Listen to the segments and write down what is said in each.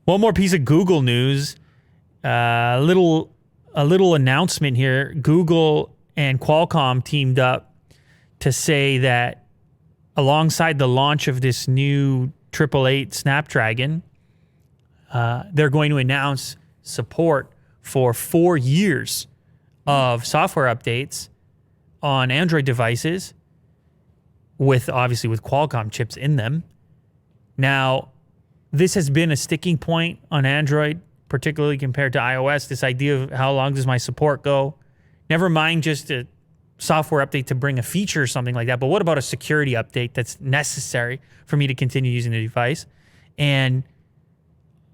One more piece of Google news. A little announcement here. Google and Qualcomm teamed up to say that alongside the launch of this new 888 Snapdragon, they're going to announce support for 4 years of software updates on Android devices obviously with Qualcomm chips in them. Now, this has been a sticking point on Android, particularly compared to iOS, this idea of how long does my support go? Never mind just a software update to bring a feature or something like that, but what about a security update that's necessary for me to continue using the device? And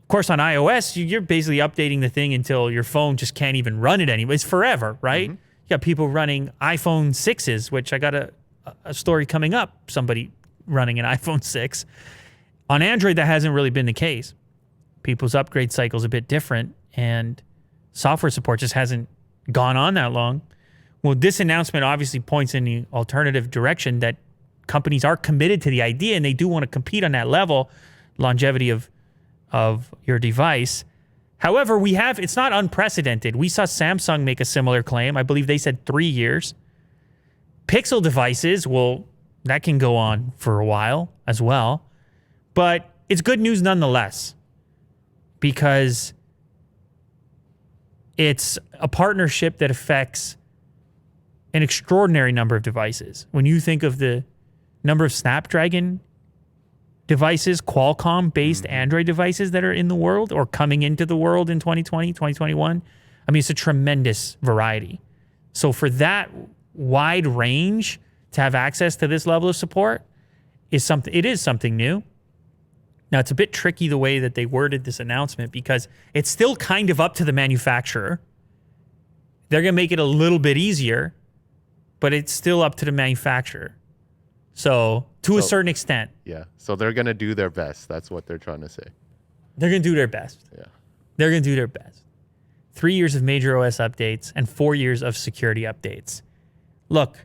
of course, on iOS, you're basically updating the thing until your phone just can't even run it anymore. It's forever, right? You got people running iPhone 6s, which I got a story coming up, somebody running an iPhone 6. On Android, that hasn't really been the case. People's upgrade cycle is a bit different, and software support just hasn't gone on that long. Well, this announcement obviously points in the alternative direction that companies are committed to the idea, and they do want to compete on that level, longevity of your device. However, it's not unprecedented. We saw Samsung make a similar claim. I believe they said 3 years. Pixel devices, well, that can go on for a while as well. But it's good news nonetheless, because it's a partnership that affects an extraordinary number of devices. When you think of the number of Snapdragon devices, Qualcomm-based Android devices that are in the world or coming into the world in 2020, 2021, I mean, it's a tremendous variety. So for that wide range to have access to this level of support is something new. Now, it's a bit tricky the way that they worded this announcement, because it's still kind of up to the manufacturer. They're going to make it a little bit easier, but it's still up to the manufacturer. So, to a certain extent. Yeah. So they're going to do their best. That's what they're trying to say. They're going to do their best. Yeah. They're going to do their best. 3 years of major OS updates and 4 years of security updates. Look,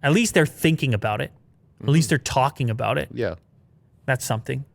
at least they're thinking about it. At least they're talking about it. Yeah. That's something.